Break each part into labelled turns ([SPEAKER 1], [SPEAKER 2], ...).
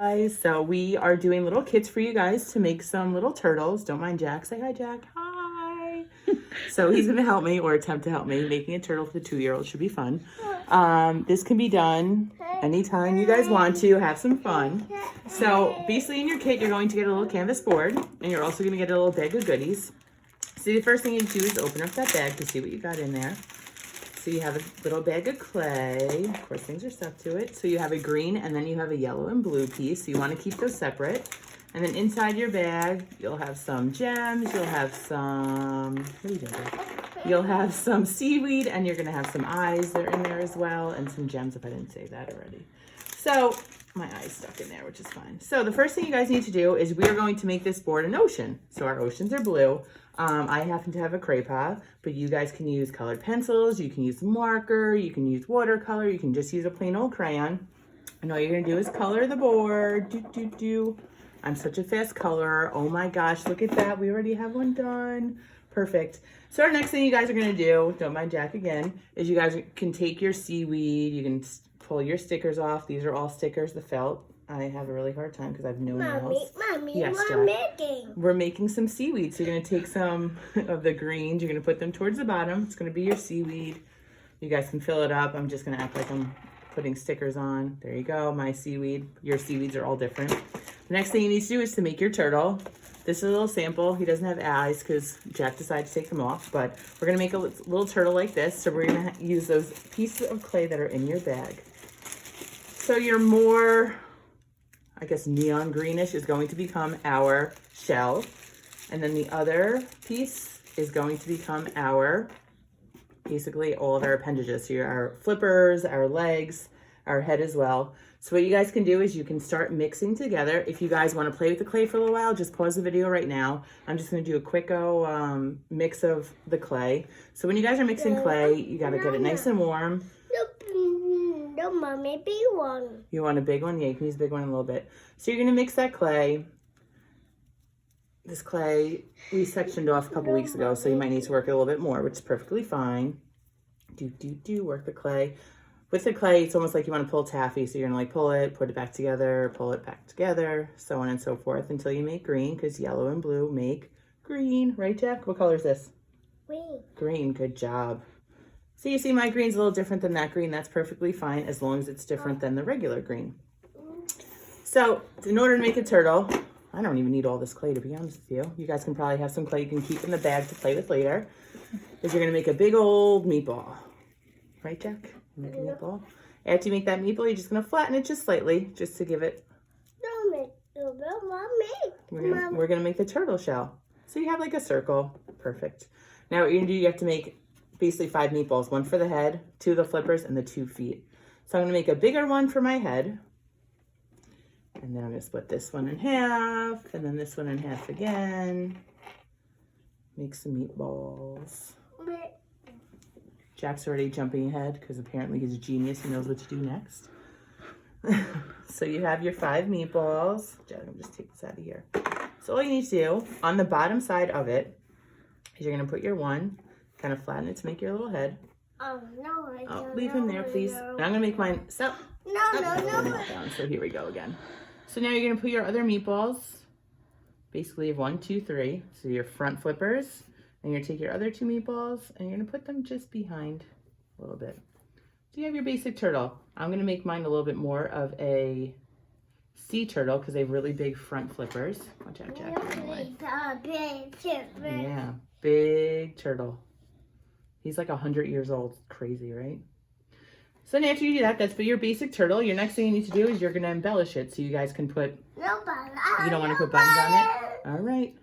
[SPEAKER 1] Guys, so we are doing little kits for you guys to make some little turtles. Don't mind Jack. Say hi, Jack. Hi. So he's gonna help me or attempt to help me. Making a turtle for the 2-year-old should be fun. This can be done anytime you guys want to. Have some fun. So basically in your kit, you're going to get a little canvas board and you're also gonna get a little bag of goodies. So the first thing you do is open up that bag to see what you got in there. So you have a little bag of clay. Of course, things are stuck to it. So you have a green and then you have a yellow and blue piece. So you want to keep those separate. And then inside your bag, you'll have some gems. You'll have some, what are you doing? You'll have some seaweed and you're going to have some eyes that are in there as well. And some gems if I didn't say that already. So my eye's stuck in there, which is fine. So the first thing you guys need to do is we are going to make this board an ocean. So our oceans are blue. I happen to have a Crayola, but you guys can use colored pencils, you can use marker, you can use watercolor, you can just use a plain old crayon. And all you're gonna do is color the board. I'm such a fast colorer. Oh my gosh, look at that. We already have one done. Perfect. So our next thing you guys are gonna do, don't mind Jack again, is you guys can take your seaweed, you can pull your stickers off. These are all stickers, the felt. I have a really hard time because I have no nails.
[SPEAKER 2] Mommy,
[SPEAKER 1] yes,
[SPEAKER 2] we're making.
[SPEAKER 1] We're making some seaweed. So you're going to take some of the greens. You're going to put them towards the bottom. It's going to be your seaweed. You guys can fill it up. I'm just going to act like I'm putting stickers on. There you go, my seaweed. Your seaweeds are all different. The next thing you need to do is to make your turtle. This is a little sample. He doesn't have eyes because Jack decided to take them off. But we're going to make a little turtle like this. So we're going to use those pieces of clay that are in your bag. So your more, I guess, neon greenish is going to become our shell. And then the other piece is going to become our, basically all of our appendages. So our flippers, our legs, our head as well. So what you guys can do is you can start mixing together. If you guys want to play with the clay for a little while, just pause the video right now. I'm just going to do a quick mix of the clay. So when you guys are mixing clay, you got to get it nice and warm.
[SPEAKER 2] No, Mommy, big one.
[SPEAKER 1] You want a big one? Yeah, you can use a big one in a little bit. So you're going to mix that clay. This clay we sectioned off a couple weeks ago, so you might need to work it a little bit more, which is perfectly fine. Work the clay. With the clay, it's almost like you want to pull taffy. So you're going to like pull it, put it back together, pull it back together, so on and so forth until you make green, because yellow and blue make green. Right, Jack? What color is this?
[SPEAKER 2] Green.
[SPEAKER 1] Green. Good job. So you see my green's a little different than that green. That's perfectly fine as long as it's different than the regular green. So in order to make a turtle, I don't even need all this clay to be honest with you. You guys can probably have some clay you can keep in the bag to play with later. Is you're gonna make a big old meatball. Right, Jack? You make a meatball. After you make that meatball, you're just gonna flatten it just slightly, just to give it. We're gonna make the turtle shell. So you have like a circle. Perfect. Now what you're gonna do, you have to make basically 5 meatballs, 1 for the head, 2 of the flippers, and the 2 feet. So I'm gonna make a bigger one for my head. And then I'm gonna split this one in half, and then this one in half again. Make some meatballs. Jack's already jumping ahead because apparently he's a genius. He knows what to do next. So you have your 5 meatballs. Jack, I'm just take this out of here. So all you need to do on the bottom side of it is you're gonna put your 1, kind of flatten it to make your little head.
[SPEAKER 2] Oh, no, I don't
[SPEAKER 1] leave him there, please.
[SPEAKER 2] know.
[SPEAKER 1] And I'm gonna make mine. So
[SPEAKER 2] No.
[SPEAKER 1] So here we go again. So now you're gonna put your other meatballs. Basically, you have 1, 2, 3. So your front flippers, and you're gonna take your other 2 meatballs, and you're gonna put them just behind a little bit. So you have your basic turtle. I'm gonna make mine a little bit more of a sea turtle because they have really big front flippers. Watch out, Jack. Yeah, big turtle. He's like 100 years old. Crazy, right? So then after you do that, that's for your basic turtle. Your next thing you need to do is you're going to embellish it. So you guys can put, you don't want to put buttons on it? All right.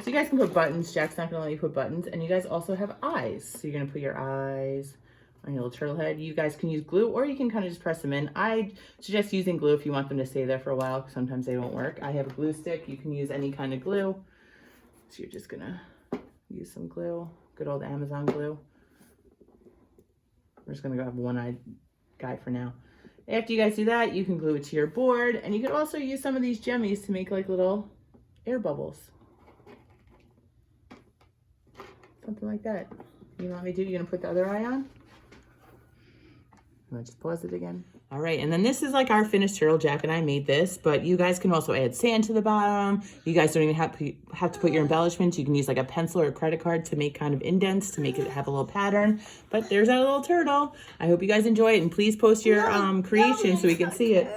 [SPEAKER 1] So you guys can put buttons. Jack's not going to let you put buttons. And you guys also have eyes. So you're going to put your eyes on your little turtle head. You guys can use glue or you can kind of just press them in. I suggest using glue if you want them to stay there for a while because sometimes they won't work. I have a glue stick. You can use any kind of glue. So you're just going to use some glue. Good old Amazon glue. We're just going to go have one-eyed guy for now. After you guys do that, you can glue it to your board, and you could also use some of these jemmies to make like little air bubbles. Something like that. You want me to do? You're gonna put the other eye on? I'm gonna just pause it again. All right, and then this is like our finished turtle. Jack and I made this, but you guys can also add sand to the bottom. You guys don't even have to put your embellishments. You can use like a pencil or a credit card to make kind of indents to make it have a little pattern. But there's our little turtle. I hope you guys enjoy it, and please post your creation so we can see it.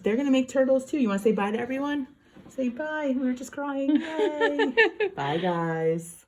[SPEAKER 1] They're gonna make turtles too. You want to say bye to everyone? Say bye. We were just crying. Yay. Bye, guys.